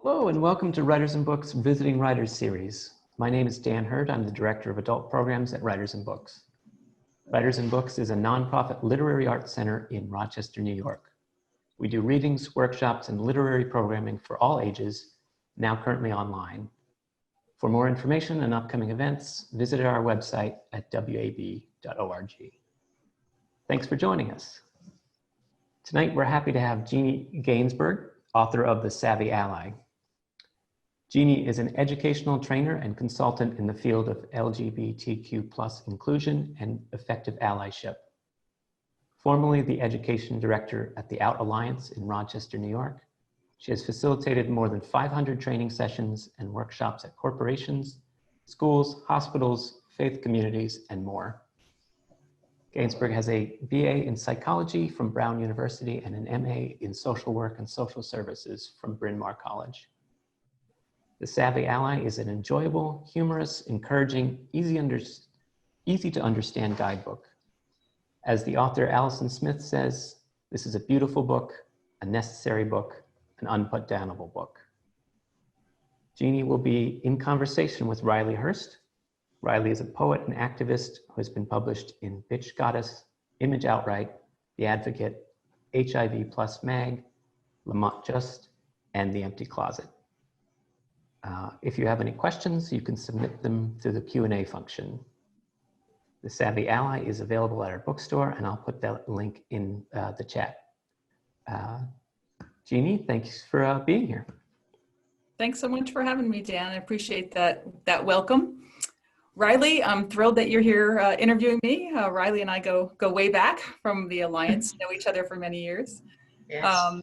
Hello and welcome to Writers and Books Visiting Writers series. My name is Dan Hurd. I'm the Director of Adult Programs at Writers and Books. Writers and Books is a nonprofit literary arts center in Rochester, New York. We do readings, workshops, and literary programming for all ages, now currently online. For more information and upcoming events, visit our website at wab.org. Thanks for joining us. Tonight, we're happy to have Jeannie Gainsburg, author of The Savvy Ally. Jeannie is an educational trainer and consultant in the field of LGBTQ+ inclusion and effective allyship. Formerly the education director at the Out Alliance in Rochester, New York, she has facilitated more than 500 training sessions and workshops at corporations, schools, hospitals, faith communities, and more. Gainsburg has a BA in psychology from Brown University and an MA in social work and social services from Bryn Mawr College. The Savvy Ally is an enjoyable, humorous, encouraging, easy to understand guidebook. As the author Alison Smith says, this is a beautiful book, a necessary book, an unputdownable book. Jeannie will be in conversation with Riley Hurst. Riley is a poet and activist who has been published in Bitch Goddess, Image Outright, The Advocate, HIV Plus Mag, Lamont Just, and The Empty Closet. If you have any questions, you can submit them through the Q&A function. The Savvy Ally is available at our bookstore, and I'll put that link in the chat. Jeannie, thanks for being here. Thanks so much for having me, Dan. I appreciate that welcome. Riley, I'm thrilled that you're here interviewing me. Riley and I go way back from the Alliance, know each other for many years. Yes.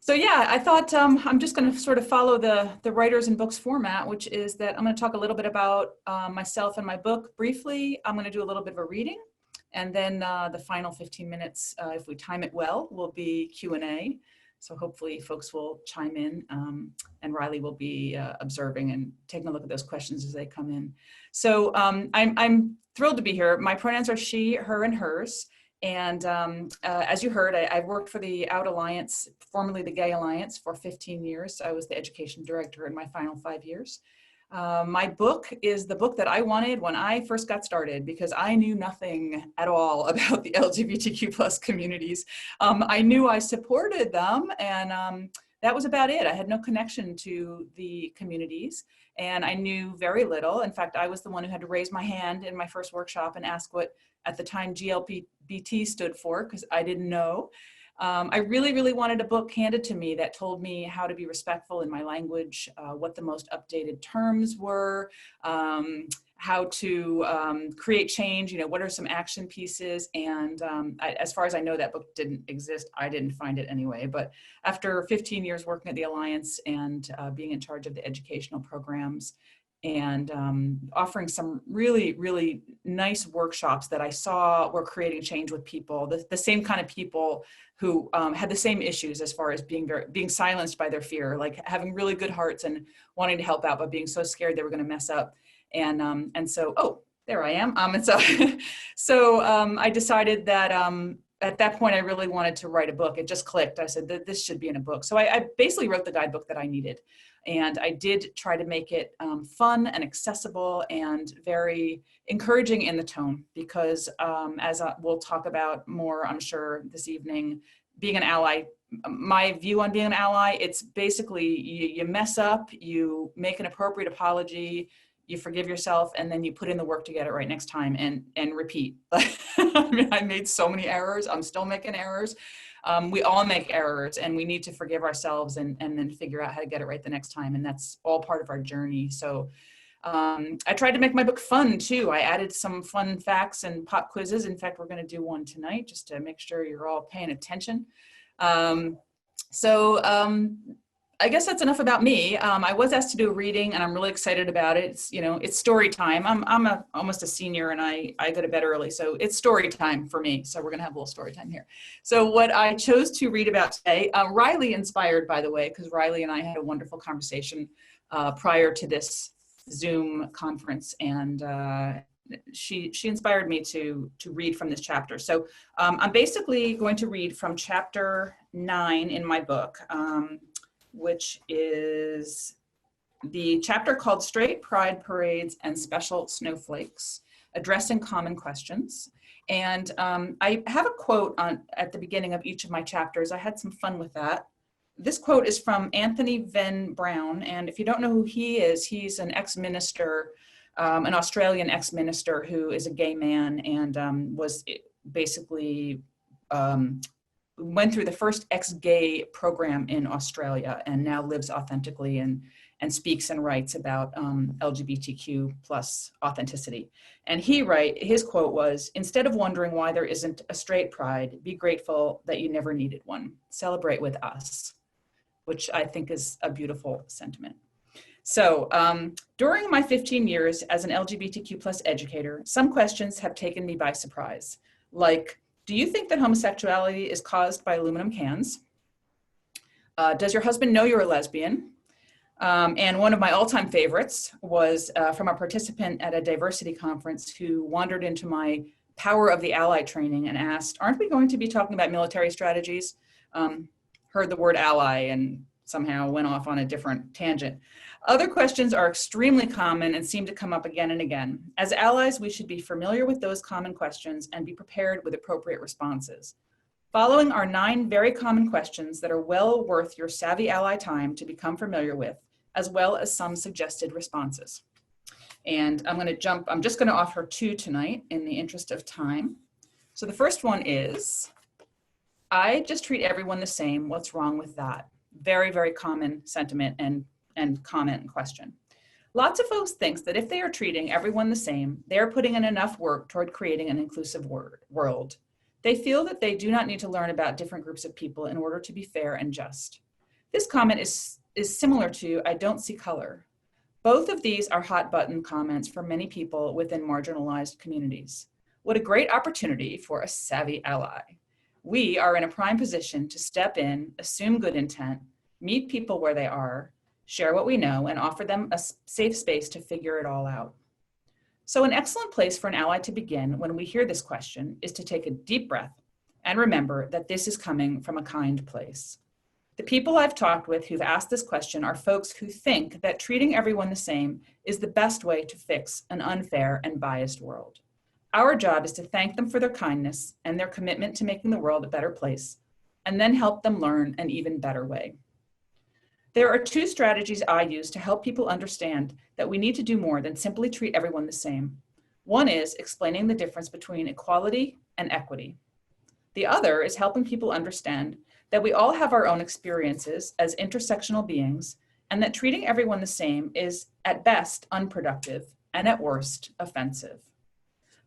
So yeah, I thought I'm just going to sort of follow the Writers and Books format, which is that I'm going to talk a little bit about myself and my book briefly. I'm going to do a little bit of a reading, and then the final 15 minutes, if we time it well, will be Q&A. So hopefully folks will chime in, and Riley will be observing and taking a look at those questions as they come in. So I'm thrilled to be here. My pronouns are she, her, and hers. And as you heard, I've worked for the Out Alliance, formerly the Gay Alliance, for 15 years. I was the education director in my final 5 years. My book is the book that I wanted when I first got started, because I knew nothing at all about the LGBTQ+ communities. I knew I supported them, and that was about it. I had no connection to the communities, and I knew very little. In fact, I was the one who had to raise my hand in my first workshop and ask what, at the time, GLBT stood for, because I didn't know. I really, really wanted a book handed to me that told me how to be respectful in my language, what the most updated terms were, how to create change, what are some action pieces. And as far as I know, that book didn't exist. I didn't find it anyway. But after 15 years working at the Alliance and being in charge of the educational programs, and offering some really, really nice workshops that I saw were creating change with people, the same kind of people who had the same issues as far as being silenced by their fear, like having really good hearts and wanting to help out, but being so scared they were going to mess up. And so, oh, there I am. And so I decided that at that point, I really wanted to write a book. It just clicked. I said that this should be in a book. So I basically wrote the guidebook that I needed. And I did try to make it fun and accessible and very encouraging in the tone, because as we'll talk about more, I'm sure, this evening, being an ally, my view on being an ally, it's basically you mess up, you make an appropriate apology, you forgive yourself, and then you put in the work to get it right next time and repeat. I mean, I made so many errors. I'm still making errors. We all make errors, and we need to forgive ourselves and then figure out how to get it right the next time. And that's all part of our journey. So I tried to make my book fun too. I added some fun facts and pop quizzes. In fact, we're going to do one tonight just to make sure you're all paying attention. I guess that's enough about me. I was asked to do a reading, and I'm really excited about it. It's story time. I'm almost a senior, and I go to bed early, so it's story time for me. So we're gonna have a little story time here. So what I chose to read about today, Riley inspired, by the way, because Riley and I had a wonderful conversation prior to this Zoom conference, and she inspired me to read from this chapter. So I'm basically going to read from chapter 9 in my book. which is the chapter called Straight Pride Parades and Special Snowflakes, Addressing Common Questions. And I have a quote at the beginning of each of my chapters. I had some fun with that. This quote is from Anthony Venn Brown. And if you don't know who he is, he's an ex-minister, an Australian ex-minister who is a gay man and was basically went through the first ex-gay program in Australia and now lives authentically and speaks and writes about LGBTQ plus authenticity. And his quote was, "Instead of wondering why there isn't a straight pride, be grateful that you never needed one. Celebrate with us," which I think is a beautiful sentiment. So during my 15 years as an LGBTQ plus educator, some questions have taken me by surprise, like, do you think that homosexuality is caused by aluminum cans? Does your husband know you're a lesbian? And one of my all-time favorites was from a participant at a diversity conference who wandered into my Power of the Ally training and asked, aren't we going to be talking about military strategies? Heard the word ally and somehow went off on a different tangent. Other questions are extremely common and seem to come up again and again. As allies, we should be familiar with those common questions and be prepared with appropriate responses. Following are 9 very common questions that are well worth your savvy ally time to become familiar with, as well as some suggested responses. And I'm just gonna offer 2 tonight in the interest of time. So the first one is, I just treat everyone the same. What's wrong with that? Very, very common sentiment and comment and question. Lots of folks think that if they are treating everyone the same, they are putting in enough work toward creating an inclusive world. They feel that they do not need to learn about different groups of people in order to be fair and just. This comment is similar to, I don't see color. Both of these are hot button comments for many people within marginalized communities. What a great opportunity for a savvy ally. We are in a prime position to step in, assume good intent, meet people where they are, share what we know, and offer them a safe space to figure it all out. So an excellent place for an ally to begin when we hear this question is to take a deep breath and remember that this is coming from a kind place. The people I've talked with who've asked this question are folks who think that treating everyone the same is the best way to fix an unfair and biased world. Our job is to thank them for their kindness and their commitment to making the world a better place, and then help them learn an even better way. There are 2 strategies I use to help people understand that we need to do more than simply treat everyone the same. One is explaining the difference between equality and equity. The other is helping people understand that we all have our own experiences as intersectional beings, and that treating everyone the same is at best unproductive and at worst offensive.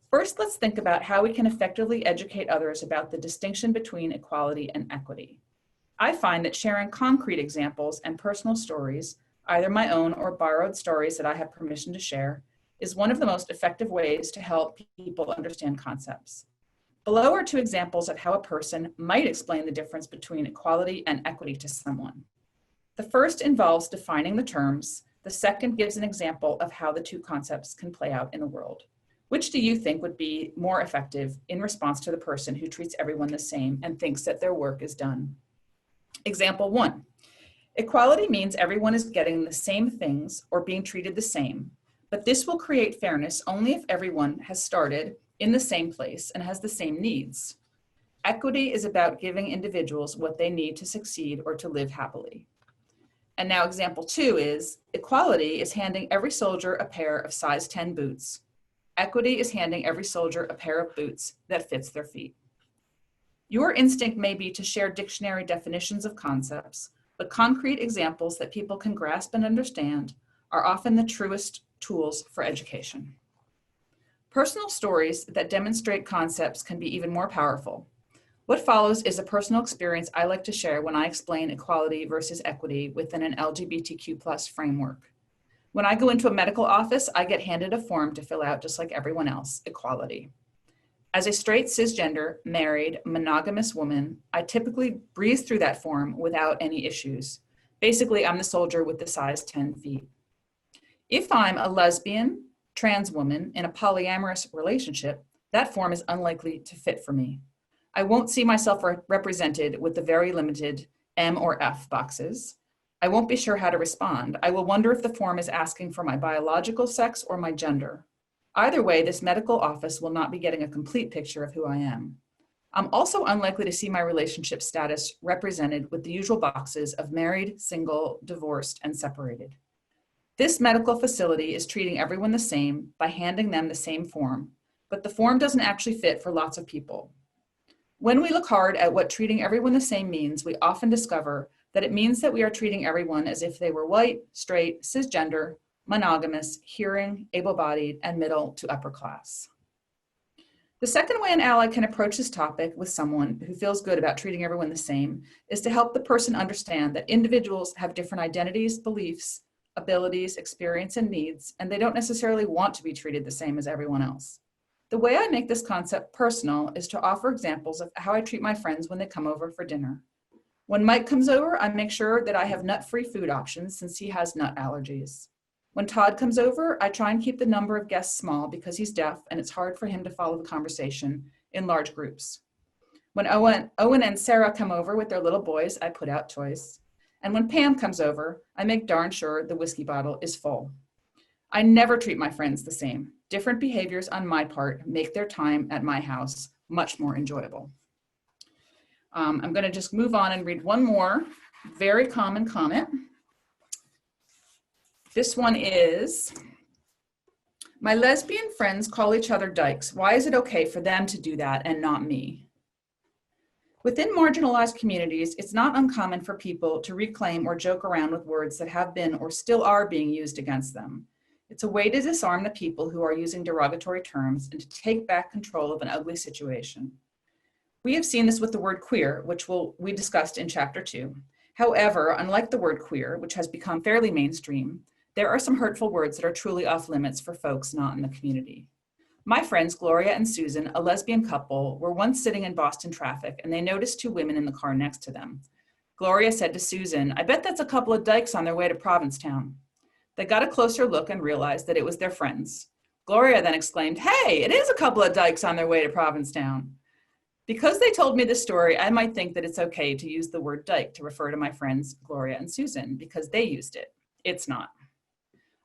First, let's think about how we can effectively educate others about the distinction between equality and equity. I find that sharing concrete examples and personal stories, either my own or borrowed stories that I have permission to share, is one of the most effective ways to help people understand concepts. Below are 2 examples of how a person might explain the difference between equality and equity to someone. The first involves defining the terms. The second gives an example of how the 2 concepts can play out in the world. Which do you think would be more effective in response to the person who treats everyone the same and thinks that their work is done? Example 1, equality means everyone is getting the same things or being treated the same, but this will create fairness only if everyone has started in the same place and has the same needs. Equity is about giving individuals what they need to succeed or to live happily. And now example 2 is, equality is handing every soldier a pair of size 10 boots. Equity is handing every soldier a pair of boots that fits their feet. Your instinct may be to share dictionary definitions of concepts, but concrete examples that people can grasp and understand are often the truest tools for education. Personal stories that demonstrate concepts can be even more powerful. What follows is a personal experience I like to share when I explain equality versus equity within an LGBTQ+ framework. When I go into a medical office, I get handed a form to fill out just like everyone else, equality. As a straight, cisgender, married, monogamous woman, I typically breeze through that form without any issues. Basically, I'm the soldier with the size 10 feet. If I'm a lesbian, trans woman in a polyamorous relationship, that form is unlikely to fit for me. I won't see myself represented with the very limited M or F boxes. I won't be sure how to respond. I will wonder if the form is asking for my biological sex or my gender. Either way, this medical office will not be getting a complete picture of who I am. I'm also unlikely to see my relationship status represented with the usual boxes of married, single, divorced, and separated. This medical facility is treating everyone the same by handing them the same form, but the form doesn't actually fit for lots of people. When we look hard at what treating everyone the same means, we often discover that it means that we are treating everyone as if they were white, straight, cisgender, monogamous, hearing, able-bodied, and middle to upper class. The second way an ally can approach this topic with someone who feels good about treating everyone the same is to help the person understand that individuals have different identities, beliefs, abilities, experience, and needs, and they don't necessarily want to be treated the same as everyone else. The way I make this concept personal is to offer examples of how I treat my friends when they come over for dinner. When Mike comes over, I make sure that I have nut-free food options since he has nut allergies. When Todd comes over, I try and keep the number of guests small because he's deaf and it's hard for him to follow the conversation in large groups. When Owen and Sarah come over with their little boys, I put out toys. And when Pam comes over, I make darn sure the whiskey bottle is full. I never treat my friends the same. Different behaviors on my part make their time at my house much more enjoyable. I'm going to just move on and read one more very common comment. This one is, my lesbian friends call each other dykes. Why is it okay for them to do that and not me? Within marginalized communities, it's not uncommon for people to reclaim or joke around with words that have been or still are being used against them. It's a way to disarm the people who are using derogatory terms and to take back control of an ugly situation. We have seen this with the word queer, which we discussed in chapter 2. However, unlike the word queer, which has become fairly mainstream, there are some hurtful words that are truly off limits for folks not in the community. My friends, Gloria and Susan, a lesbian couple, were once sitting in Boston traffic and they noticed 2 women in the car next to them. Gloria said to Susan, "I bet that's a couple of dykes on their way to Provincetown." They got a closer look and realized that it was their friends. Gloria then exclaimed, "Hey, it is a couple of dykes on their way to Provincetown." Because they told me this story, I might think that it's okay to use the word dyke to refer to my friends, Gloria and Susan, because they used it. It's not.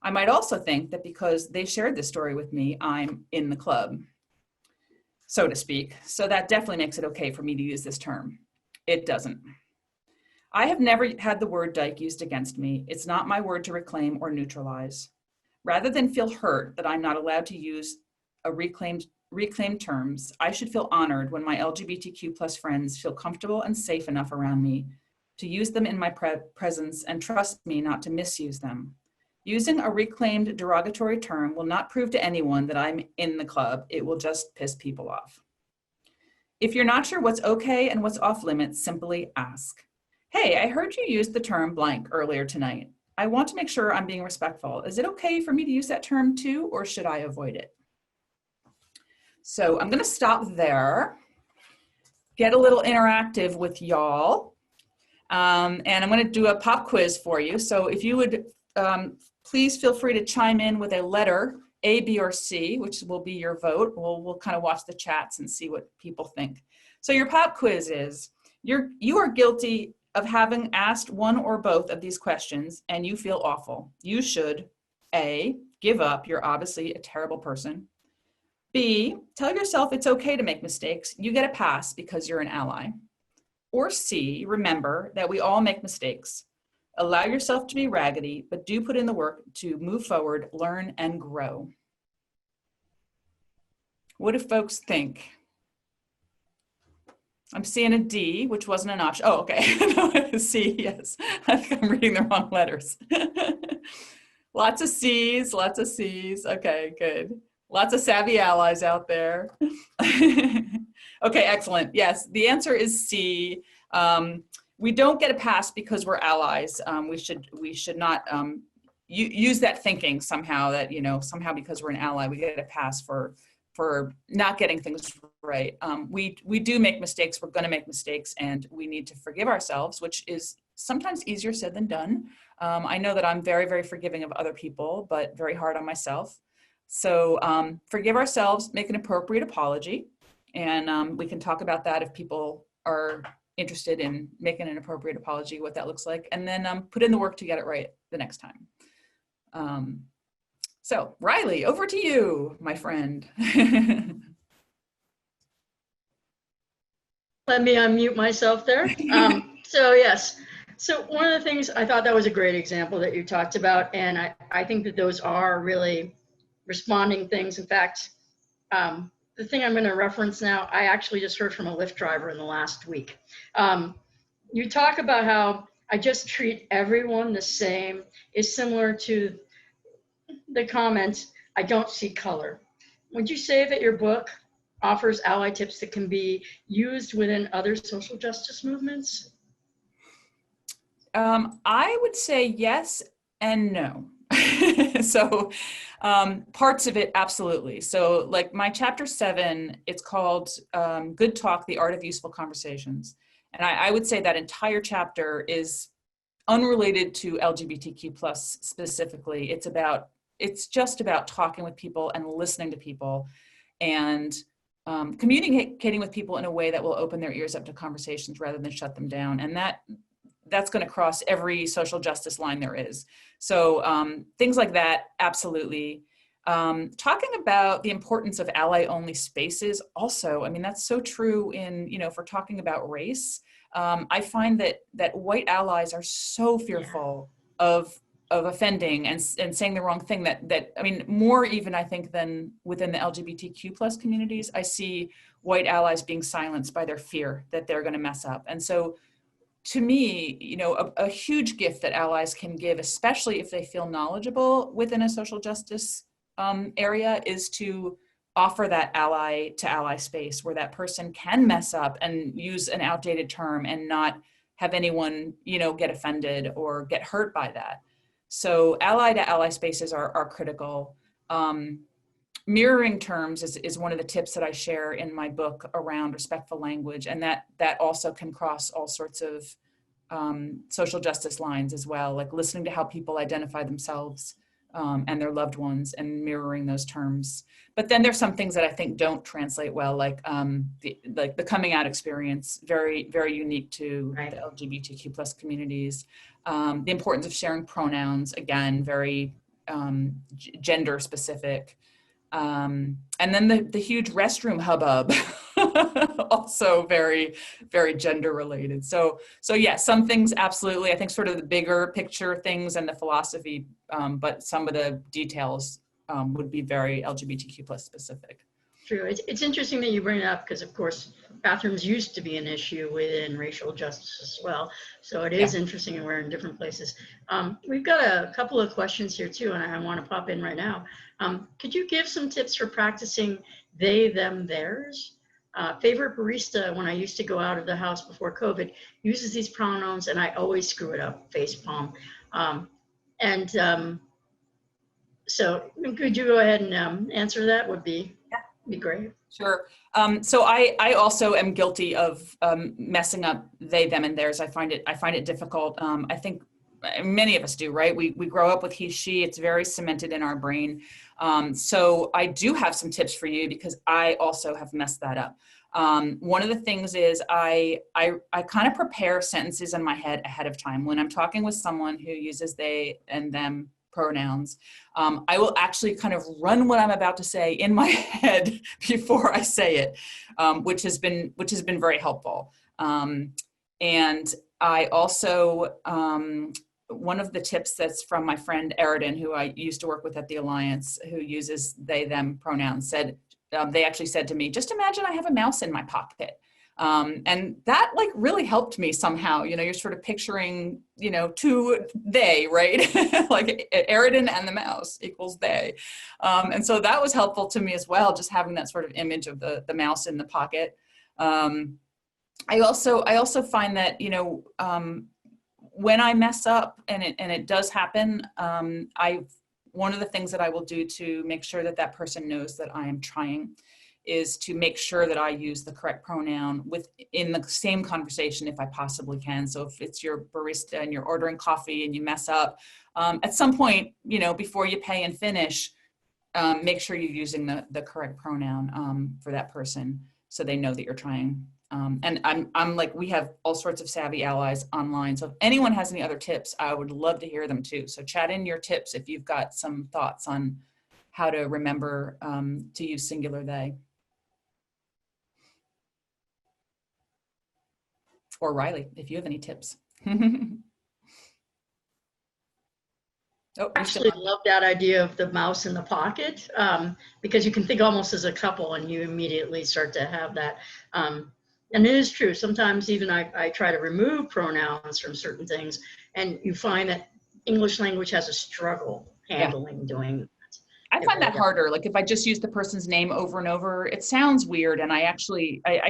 I might also think that because they shared this story with me, I'm in the club, so to speak. So that definitely makes it okay for me to use this term. It doesn't. I have never had the word dyke used against me. It's not my word to reclaim or neutralize. Rather than feel hurt that I'm not allowed to use a reclaimed terms, I should feel honored when my LGBTQ+ friends feel comfortable and safe enough around me to use them in my presence and trust me not to misuse them. Using a reclaimed derogatory term will not prove to anyone that I'm in the club. It will just piss people off. If you're not sure what's okay and what's off limits, simply ask. "Hey, I heard you use the term blank earlier tonight. I want to make sure I'm being respectful. Is it okay for me to use that term too, or should I avoid it?" So I'm going to stop there, get a little interactive with y'all, and I'm going to do a pop quiz for you. So if you would please feel free to chime in with a letter, A, B, or C, which will be your vote. We'll kind of watch the chats and see what people think. So your pop quiz is, you are guilty of having asked one or both of these questions and you feel awful. You should, A, give up. You're obviously a terrible person. B, tell yourself it's okay to make mistakes. You get a pass because you're an ally. Or C, remember that we all make mistakes. Allow yourself to be raggedy, but do put in the work to move forward, learn, and grow. What do folks think? I'm seeing a D, which wasn't an option. Oh, okay. No, a C, yes. I think I'm reading the wrong letters. Lots of C's, lots of C's. Okay, good. Lots of savvy allies out there. Okay, excellent. Yes, the answer is C. We don't get a pass because we're allies. We should not use that thinking somehow that, somehow because we're an ally, we get a pass for not getting things right. We do make mistakes. We're going to make mistakes, and we need to forgive ourselves, which is sometimes easier said than done. I know that I'm very, very forgiving of other people, but very hard on myself. So forgive ourselves, make an appropriate apology, and we can talk about that if people are interested in making an appropriate apology, what that looks like, and then put in the work to get it right the next time. So Riley, over to you, my friend. Let me unmute myself there. So yes, so one of the things, I thought that was a great example that you talked about, and I think that those are really responding things. In fact, the thing I'm going to reference now, I actually just heard from a Lyft driver in the last week. You talk about how I just treat everyone the same is similar to the comment, I don't see color. Would you say that your book offers ally tips that can be used within other social justice movements? I would say yes and no. So parts of it, absolutely. So like my chapter 7, it's called Good Talk, the Art of Useful Conversations. And I would say that entire chapter is unrelated to LGBTQ plus specifically. It's just about talking with people and listening to people and communicating with people in a way that will open their ears up to conversations rather than shut them down. And that's going to cross every social justice line there is. So things like that, absolutely. Talking about the importance of ally-only spaces also, I mean, that's so true in, if we're talking about race. I find that white allies are so fearful of offending and saying the wrong thing that I mean, more even I think than within the LGBTQ plus communities, I see white allies being silenced by their fear that they're going to mess up. And so to me, a huge gift that allies can give, especially if they feel knowledgeable within a social justice area, is to offer that ally to ally space where that person can mess up and use an outdated term and not have anyone, get offended or get hurt by that. So ally to ally spaces are critical. Mirroring terms is one of the tips that I share in my book around respectful language. And that also can cross all sorts of social justice lines as well, like listening to how people identify themselves and their loved ones and mirroring those terms. But then there's some things that I think don't translate well, like the coming out experience, very, very unique to the LGBTQ plus communities. The importance of sharing pronouns, again, very gender specific. And then the huge restroom hubbub, also very, very gender related. So yeah, some things absolutely, I think sort of the bigger picture things and the philosophy, but some of the details would be very LGBTQ plus specific. True. It's interesting that you bring it up because, of course, bathrooms used to be an issue within racial justice as well. So it is interesting, and we're in different places. We've got a couple of questions here too, and I want to pop in right now. Could you give some tips for practicing they, them, theirs? Favorite barista, when I used to go out of the house before COVID, uses these pronouns, and I always screw it up, face palm. So could you go ahead and answer that? Would be great. Sure. So I also am guilty of messing up they, them, and theirs. I find it difficult. I think many of us do, right? We grow up with he, she. It's very cemented in our brain. So I do have some tips for you because I also have messed that up. One of the things is I kind of prepare sentences in my head ahead of time. When I'm talking with someone who uses they and them pronouns, I will actually kind of run what I'm about to say in my head before I say it, which has been very helpful. And I also, one of the tips that's from my friend Eridan, who I used to work with at the Alliance, who uses they, them pronouns, said, they actually said to me, just imagine I have a mouse in my pocket. And that like really helped me somehow, you're sort of picturing, two they, right? Like Eridan and the mouse equals they. And so that was helpful to me as well, just having that sort of image of the mouse in the pocket. I also find that, when I mess up and it does happen, one of the things that I will do to make sure that person knows that I am trying is to make sure that I use the correct pronoun in the same conversation if I possibly can. So if it's your barista and you're ordering coffee and you mess up, at some point, before you pay and finish, make sure you're using the correct pronoun for that person so they know that you're trying And I'm like, we have all sorts of savvy allies online. So if anyone has any other tips, I would love to hear them too. So chat in your tips if you've got some thoughts on how to remember to use singular they. Or Riley, if you have any tips. Oh, I actually love that idea of the mouse in the pocket, because you can think almost as a couple and you immediately start to have that. And it is true. Sometimes even I try to remove pronouns from certain things, and you find that English language has a struggle handling doing that. I find that harder. Like if I just use the person's name over and over, it sounds weird. And I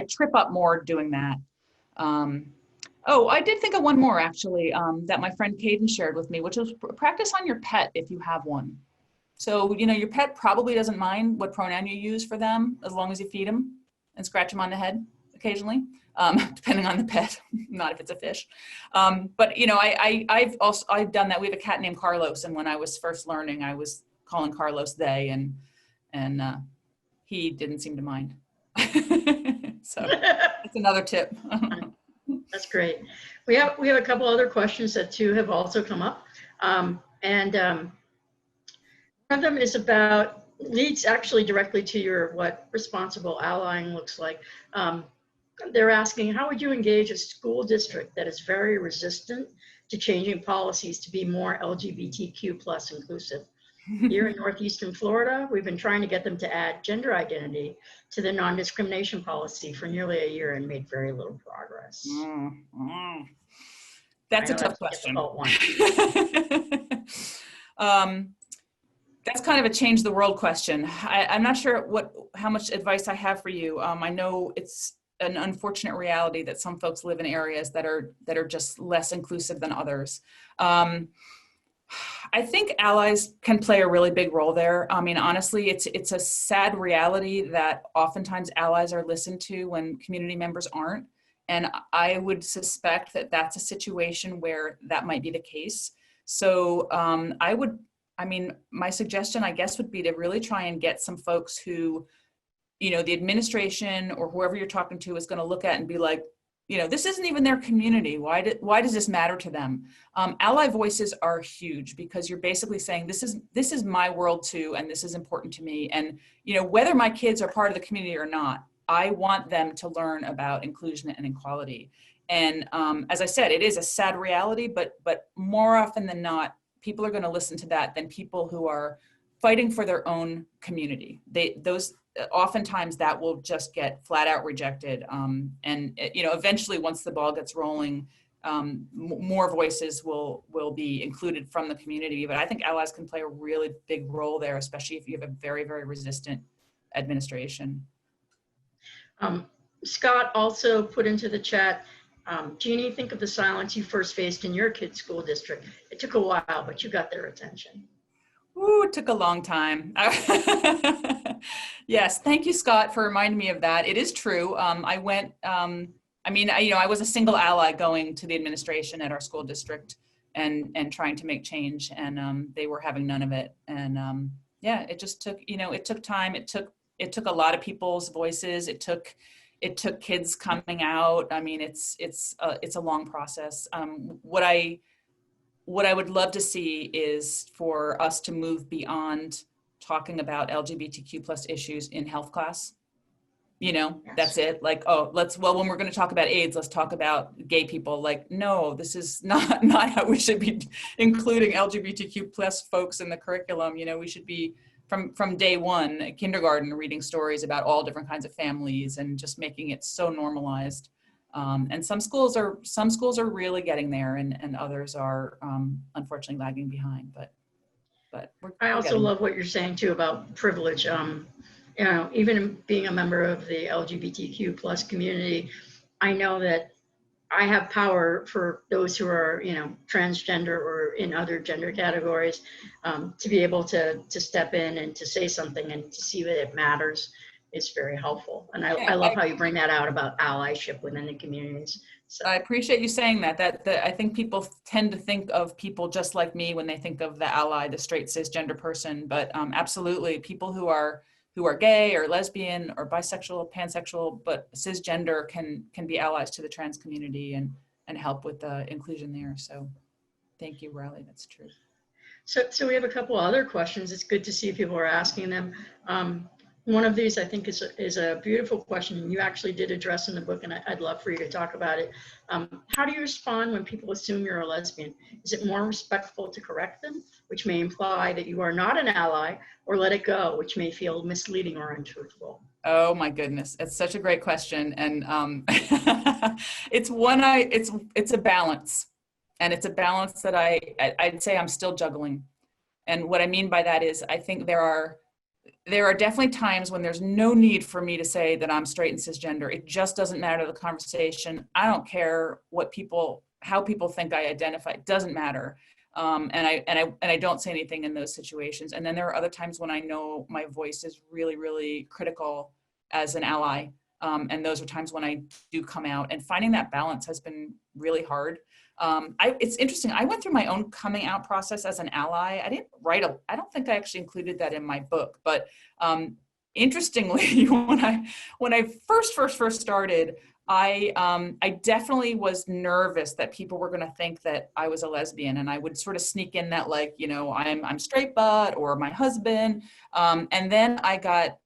trip up more doing that. Oh, I did think of one more actually, that my friend Caden shared with me, which was practice on your pet if you have one. So, you know, your pet probably doesn't mind what pronoun you use for them as long as you feed them and scratch them on the head occasionally, depending on the pet, not if it's a fish. But, you know, I've done that. We have a cat named Carlos. And when I was first learning, I was calling Carlos they, and he didn't seem to mind. So that's another tip. That's great. We have a couple other questions that too have also come up. One of them is leads actually directly to what responsible allying looks like. They're asking, how would you engage a school district that is very resistant to changing policies to be more LGBTQ plus inclusive? Here in Northeastern Florida, we've been trying to get them to add gender identity to the non-discrimination policy for nearly a year and made very little progress. That's a tough question. That's kind of a change the world question. I'm not sure how much advice I have for you. I know it's an unfortunate reality that some folks live in areas that are just less inclusive than others. I think allies can play a really big role there. I mean, honestly, it's a sad reality that oftentimes allies are listened to when community members aren't. And I would suspect that that's a situation where that might be the case. So my suggestion, I guess, would be to really try and get some folks who, you know, the administration or whoever you're talking to is going to look at and be like, you know, this isn't even their community. Why does this matter to them? Ally voices are huge because you're basically saying, this is my world too, and this is important to me. And, you know, whether my kids are part of the community or not, I want them to learn about inclusion and equality. And as I said, it is a sad reality, but more often than not, people are going to listen to that than people who are fighting for their own community. Oftentimes that will just get flat out rejected. And you know, eventually once the ball gets rolling, more voices will be included from the community. But I think allies can play a really big role there, especially if you have a very, very resistant administration. Scott also put into the chat, Jeannie, think of the silence you first faced in your kid's school district. It took a while, but you got their attention. Ooh, it took a long time. Yes, thank you, Scott, for reminding me of that. It is true. I went, I was a single ally going to the administration at our school district and trying to make change, and they were having none of it. And yeah, it just took, you know, it took time. It took a lot of people's voices. It took kids coming out. I mean, it's a long process. What I would love to see is for us to move beyond talking about LGBTQ plus issues in health class. You know, yes. That's it. Like, when we're going to talk about AIDS, let's talk about gay people. Like, no, this is not how we should be including LGBTQ plus folks in the curriculum. You know, we should be from day one, kindergarten, reading stories about all different kinds of families and just making it so normalized. And some schools are really getting there, and others are unfortunately lagging behind. But I also love what you're saying too about privilege. You know, even being a member of the LGBTQ plus community, I know that I have power for those who are, you know, transgender or in other gender categories, to be able to step in and to say something and to see that it matters. Is very helpful. And I love how you bring that out about allyship within the communities. So. I appreciate you saying that. I think people tend to think of people just like me when they think of the ally, the straight cisgender person, but absolutely people who are who are gay or lesbian or bisexual, pansexual, but cisgender can be allies to the trans community and help with the inclusion there. So thank you, Riley, that's true. So we have a couple other questions. It's good to see people are asking them. One of these I think is a beautiful question you actually did address in the book, and I'd love for you to talk about it. How do you respond when people assume you're a lesbian? Is it more respectful to correct them, which may imply that you are not an ally, or let it go, which may feel misleading or untruthful? Oh my goodness, it's such a great question, and it's a balance, and it's a balance that I'd say I'm still juggling. And what I mean by that is I think there are definitely times when there's no need for me to say that I'm straight and cisgender. It just doesn't matter to the conversation. I don't care how people think I identify. It doesn't matter. And I don't say anything in those situations. And then there are other times when I know my voice is really, really critical as an ally. And those are times when I do come out, and finding that balance has been really hard. It's interesting. I went through my own coming out process as an ally. I didn't write I don't think I actually included that in my book, but interestingly, when I first started, I definitely was nervous that people were going to think that I was a lesbian, and I would sort of sneak in that, like, you know, I'm straight butt or my husband. And then I got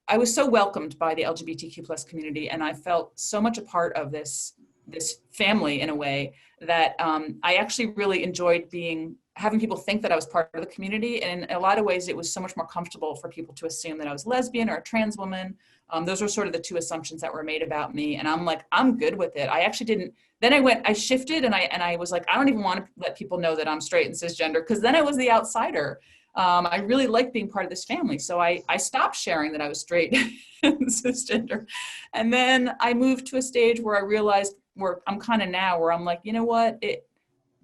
I was so welcomed by the LGBTQ plus community, and I felt so much a part of this family in a way that I actually really enjoyed having people think that I was part of the community. And in a lot of ways, it was so much more comfortable for people to assume that I was lesbian or a trans woman. Those were sort of the two assumptions that were made about me. And I'm like, I'm good with it. I actually didn't, then I shifted and I was like, I don't even want to let people know that I'm straight and cisgender, because then I was the outsider. I really liked being part of this family. So I stopped sharing that I was straight and cisgender. And then I moved to a stage where I realized where I'm kind of now, where I'm like, you know what,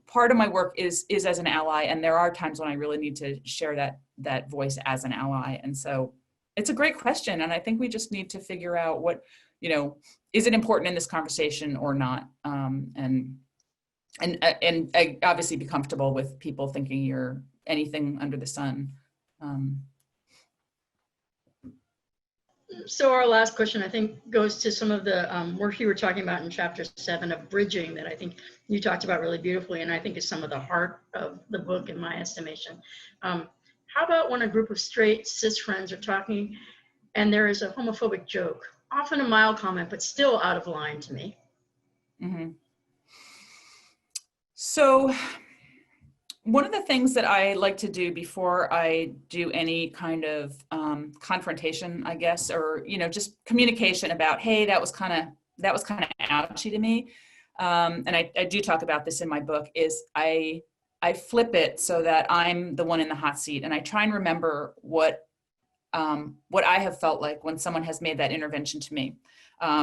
part of my work is as an ally. And there are times when I really need to share that voice as an ally. And so it's a great question. And I think we just need to figure out what, you know, is it important in this conversation or not? And obviously be comfortable with people thinking you're anything under the sun. So our last question, I think, goes to some of the work you were talking about in chapter 7 of bridging that I think you talked about really beautifully, and I think is some of the heart of the book in my estimation. How about when a group of straight cis friends are talking and there is a homophobic joke, often a mild comment, but still out of line to me? Mm-hmm. So one of the things that I like to do before I do any kind of confrontation, I guess, or, you know, just communication about, hey, that was kind of ouchy to me. And I do talk about this in my book, is I flip it so that I'm the one in the hot seat, and I try and remember what I have felt like when someone has made that intervention to me.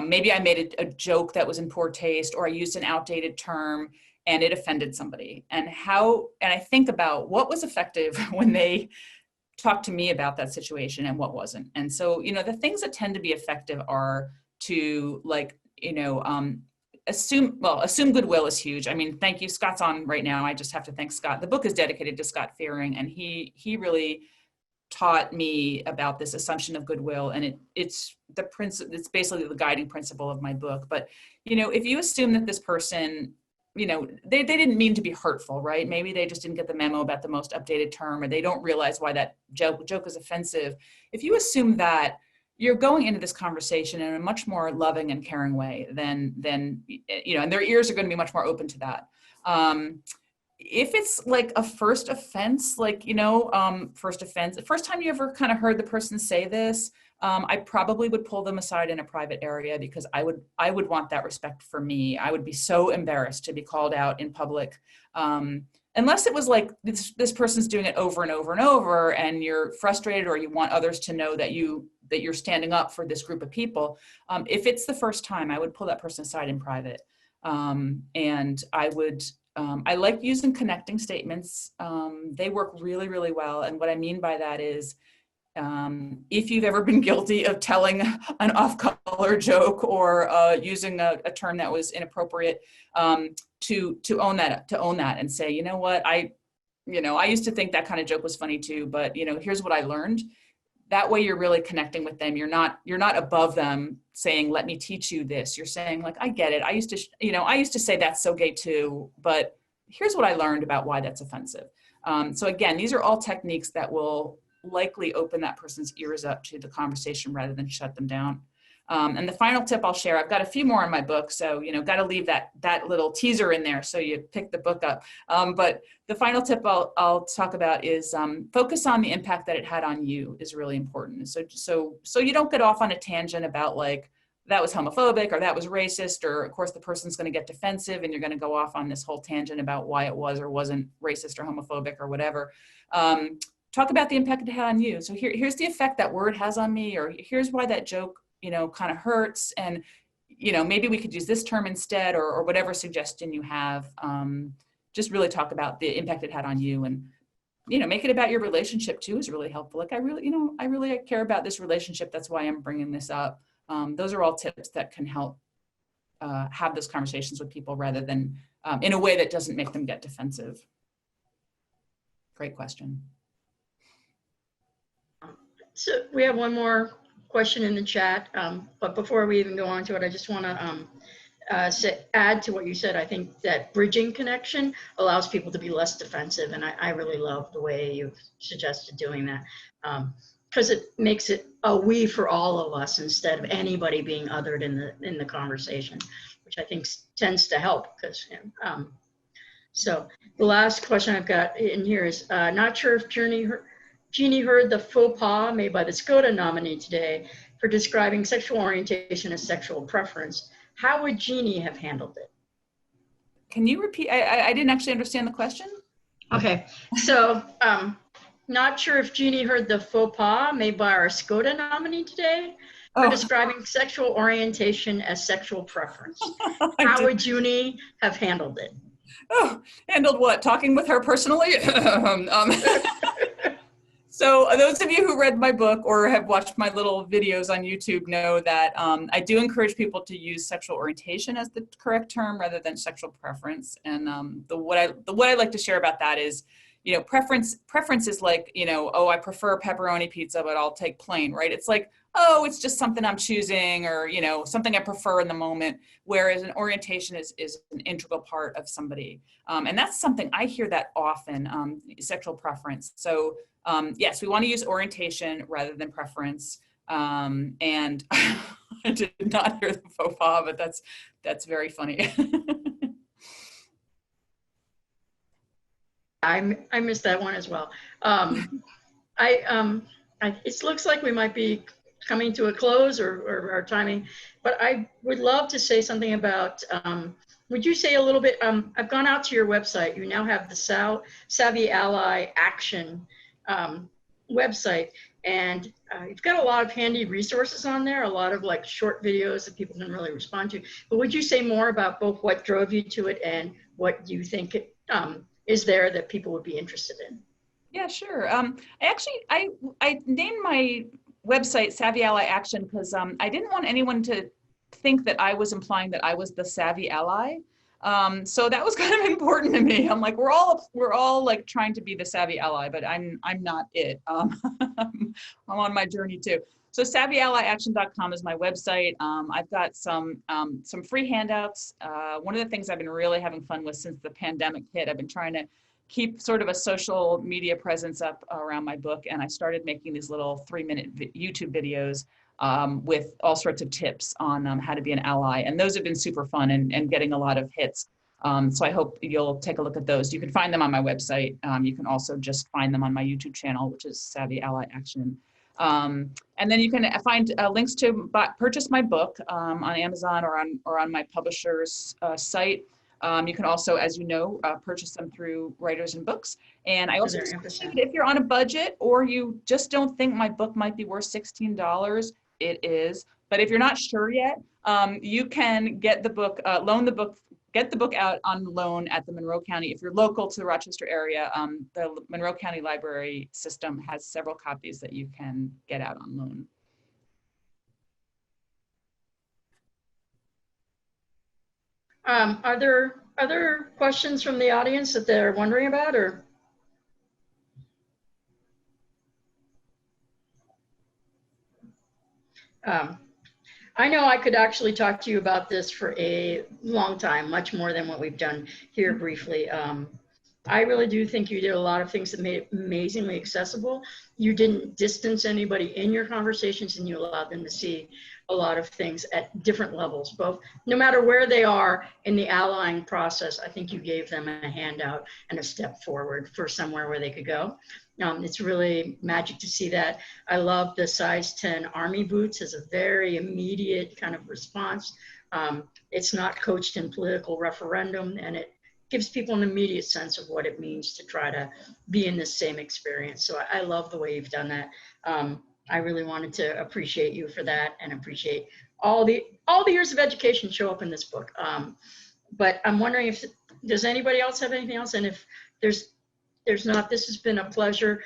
Maybe I made a joke that was in poor taste, or I used an outdated term and it offended somebody, and I think about what was effective when they talked to me about that situation and what wasn't. And so, you know, the things that tend to be effective are to, like, you know, assume goodwill is huge. I mean, thank you. Scott's on right now. I just have to thank Scott. The book is dedicated to Scott Fearing, and he really taught me about this assumption of goodwill, and it's basically the guiding principle of my book. But, you know, if you assume that this person, you know, they didn't mean to be hurtful, right? Maybe they just didn't get the memo about the most updated term, or they don't realize why that joke is offensive. If you assume that, you're going into this conversation in a much more loving and caring way than you know, and their ears are going to be much more open to that. If it's like a first offense, like, you know, the first time you ever kind of heard the person say this, I probably would pull them aside in a private area, because I would want that respect for me. I would be so embarrassed to be called out in public. Unless it was like this person's doing it over and over and over, and you're frustrated, or you want others to know that you're standing up for this group of people. If it's the first time, I would pull that person aside in private. And I like using connecting statements. They work really, really well. And what I mean by that is, if you've ever been guilty of telling an off-color joke, or using a term that was inappropriate, to own that and say, you know what, I used to think that kind of joke was funny too, but, you know, here's what I learned. that way you're really connecting with them. You're not above them saying, let me teach you this. You're saying like, I get it. I used to say that's so gay too, but here's what I learned about why that's offensive. So again, these are all techniques that will likely open that person's ears up to the conversation rather than shut them down. And the final tip I'll share, I've got a few more in my book, so got to leave that little teaser in there so you pick the book up. But the final tip I'll talk about is focus on the impact that it had on you is really important. So you don't get off on a tangent about like, that was homophobic or that was racist, or of course the person's going to get defensive and you're going to go off on this whole tangent about why it was or wasn't racist or homophobic or whatever. Talk about the impact it had on you. So here's the effect that word has on me, or here's why that joke kind of hurts, and maybe we could use this term instead, or whatever suggestion you have. Just really talk about the impact it had on you, and make it about your relationship too is really helpful. Like I really care about this relationship, that's why I'm bringing this up. Those are all tips that can help have those conversations with people rather than in a way that doesn't make them get defensive. Great question. So we have one more question in the chat, but before we even go on to it, I just want to add to what you said. I think that bridging connection allows people to be less defensive, and I really love the way you've suggested doing that, because it makes it a we for all of us instead of anybody being othered in the conversation, which I think tends to help. Because so the last question I've got in here is not sure if Jeannie heard the faux pas made by the SCOTA nominee today for describing sexual orientation as sexual preference. How would Jeannie have handled it? Can you repeat? I didn't actually understand the question. Okay, so not sure if Jeannie heard the faux pas made by our SCOTA nominee today for describing sexual orientation as sexual preference. How would Jeannie have handled it? Oh, handled what? Talking with her personally? So those of you who read my book or have watched my little videos on YouTube know that I do encourage people to use sexual orientation as the correct term rather than sexual preference. And what I like to share about that is, preference is like, I prefer pepperoni pizza, but I'll take plain, right? It's like, it's just something I'm choosing, or, something I prefer in the moment. Whereas an orientation is an integral part of somebody. And that's something I hear that often, sexual preference. So yes, we want to use orientation rather than preference. And I did not hear the faux pas, but that's very funny. I missed that one as well. It looks like we might be coming to a close or our timing, but I would love to say something about, would you say a little bit, I've gone out to your website. You now have the Savvy Ally Action website, and you've got a lot of handy resources on there, a lot of like short videos that people can really respond to. But would you say more about both what drove you to it and what you think is there that people would be interested in? Yeah, sure. I named my website Savvy Ally Action because I didn't want anyone to think that I was implying that I was the savvy ally. So that was kind of important to me. I'm like, we're all like trying to be the savvy ally, but I'm not it. I'm on my journey too. So savvyallyaction.com is my website. I've got some free handouts. One of the things I've been really having fun with since the pandemic hit, I've been trying to keep sort of a social media presence up around my book. And I started making these little 3-minute YouTube videos with all sorts of tips on how to be an ally. And those have been super fun and getting a lot of hits. So I hope you'll take a look at those. You can find them on my website. You can also just find them on my YouTube channel, which is Savvy Ally Action. And then you can find links to purchase my book on Amazon or on my publisher's site. You can also, as you know, purchase them through Writers and Books. And I also, if you're on a budget or you just don't think my book might be worth $16, it is. But if you're not sure yet, you can get the book, get the book out on loan at the Monroe County. If you're local to the Rochester area, the Monroe County Library System has several copies that you can get out on loan. Are there other questions from the audience that they're wondering about, or? I know I could actually talk to you about this for a long time, much more than what we've done here briefly. I really do think you did a lot of things that made it amazingly accessible. You didn't distance anybody in your conversations, and you allowed them to see a lot of things at different levels, both no matter where they are in the allying process. I think you gave them a handout and a step forward for somewhere where they could go. It's really magic to see that. I love the size 10 army boots as a very immediate kind of response. It's not coached in political referendum, and it gives people an immediate sense of what it means to try to be in the same experience. So I love the way you've done that. I really wanted to appreciate you for that, and appreciate all the years of education show up in this book. But I'm wondering if, does anybody else have anything else? And if there's not, this has been a pleasure.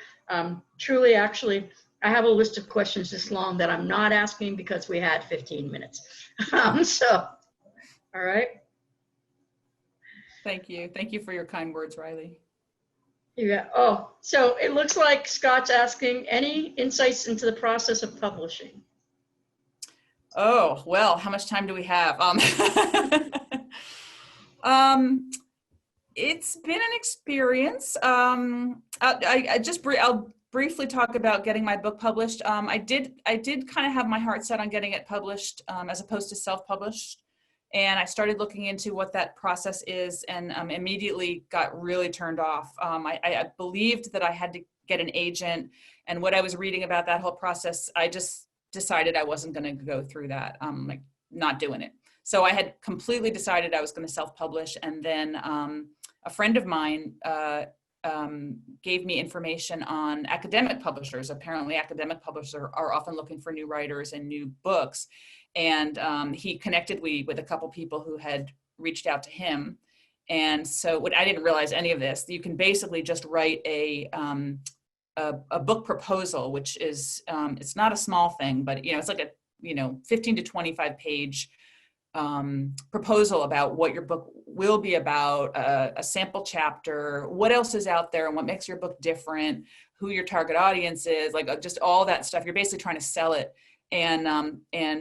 Truly, actually, I have a list of questions this long that I'm not asking because we had 15 minutes. So, all right. Thank you. Thank you for your kind words, Riley. Yeah. Oh, so it looks like Scott's asking, any insights into the process of publishing? Oh, well, how much time do we have? It's been an experience. I'll briefly talk about getting my book published. I did kind of have my heart set on getting it published as opposed to self-published. And I started looking into what that process is, and immediately got really turned off. I believed that I had to get an agent, and what I was reading about that whole process, I just decided I wasn't going to go through that, like not doing it. So I had completely decided I was going to self-publish, and then a friend of mine gave me information on academic publishers. Apparently academic publishers are often looking for new writers and new books. And he connected me with a couple people who had reached out to him. And so I didn't realize any of this. You can basically just write a book proposal, which is, it's not a small thing, but it's like a 15 to 25 page proposal about what your book will be about, a sample chapter, what else is out there and what makes your book different, who your target audience is, like just all that stuff. You're basically trying to sell it. And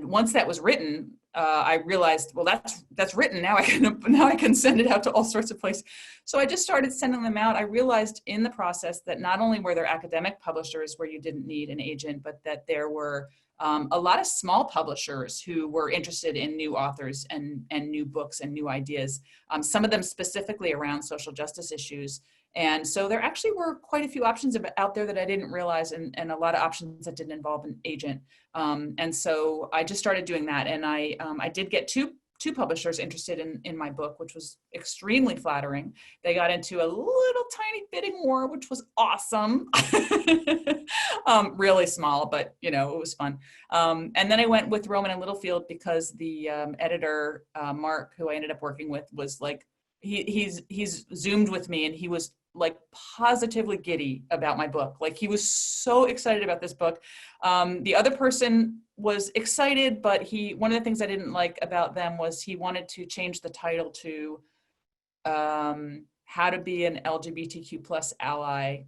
once that was written, I realized, well, that's written. Now I can send it out to all sorts of places. So I just started sending them out. I realized in the process that not only were there academic publishers where you didn't need an agent, but that there were a lot of small publishers who were interested in new authors and new books and new ideas, some of them specifically around social justice issues. And so there actually were quite a few options out there that I didn't realize, and a lot of options that didn't involve an agent. And so I just started doing that. And I did get two publishers interested in my book, which was extremely flattering. They got into a little tiny bidding war, which was awesome. Really small, but it was fun. And then I went with Rowman and Littlefield because the editor, Mark, who I ended up working with, was like, he's Zoomed with me, and he was like positively giddy about my book. Like he was so excited about this book. The other person was excited, but one of the things I didn't like about them was he wanted to change the title to How to Be an LGBTQ plus Ally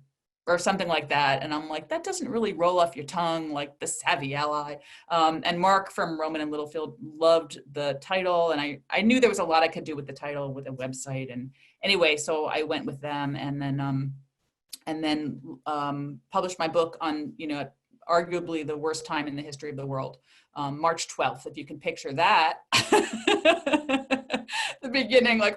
or something like that. And I'm like, that doesn't really roll off your tongue like the savvy ally. And Mark from Rowman and Littlefield loved the title. And I knew there was a lot I could do with the title, with a website. And anyway, so I went with them, and then published my book on, arguably the worst time in the history of the world, March 12th, if you can picture that. The beginning, like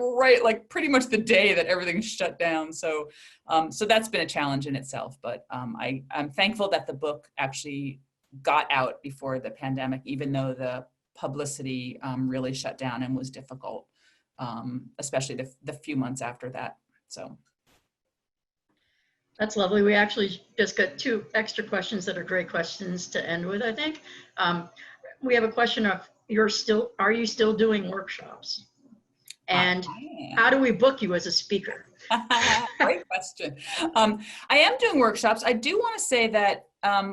pretty much the day that everything shut down. So that's been a challenge in itself, but I'm thankful that the book actually got out before the pandemic, even though the publicity really shut down and was difficult, especially the few months after that. So. That's lovely. We actually just got 2 extra questions that are great questions to end with, I think. We have a question of, are you still doing workshops? And how do we book you as a speaker? Great question. I am doing workshops. I do want to say that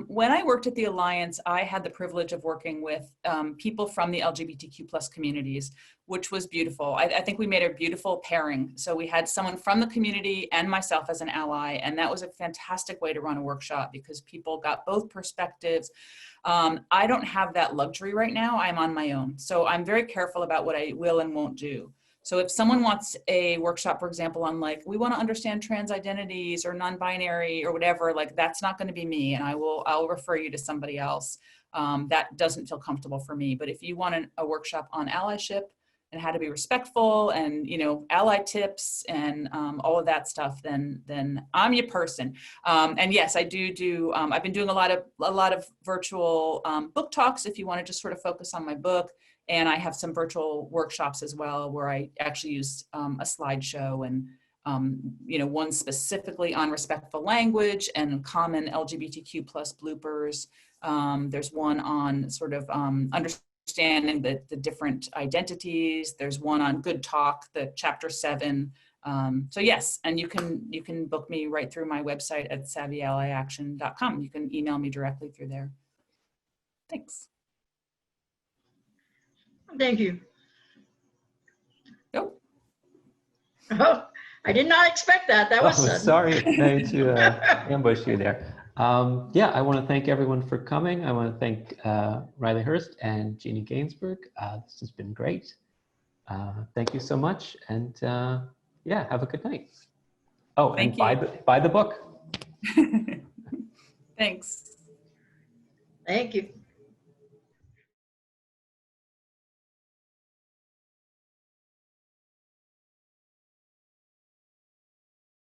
When I worked at the Alliance, I had the privilege of working with people from the LGBTQ plus communities, which was beautiful. I think we made a beautiful pairing. So we had someone from the community and myself as an ally, and that was a fantastic way to run a workshop because people got both perspectives. I don't have that luxury right now. I'm on my own. So I'm very careful about what I will and won't do. So if someone wants a workshop, for example, on like, we want to understand trans identities or non-binary or whatever, like that's not going to be me. And I'll refer you to somebody else. That doesn't feel comfortable for me. But if you want a workshop on allyship and how to be respectful and, you know, ally tips and all of that stuff, then I'm your person. And yes, I've been doing a lot of virtual book talks if you want to just sort of focus on my book. And I have some virtual workshops as well, where I actually use a slideshow and, you know, one specifically on respectful language and common LGBTQ plus bloopers. There's one on sort of understanding the different identities. There's one on good talk, the chapter 7. So yes, and you can book me right through my website at savvyallyaction.com. You can email me directly through there. Thanks. Thank you. Nope. Oh, I did not expect that. That was sudden. Sorry to ambush you there. Yeah, I want to thank everyone for coming. I want to thank Riley Hurst and Jeannie Gainsburg. This has been great. Thank you so much. And yeah, have a good night. Oh, Thank and buy the book. Thanks. Thank you.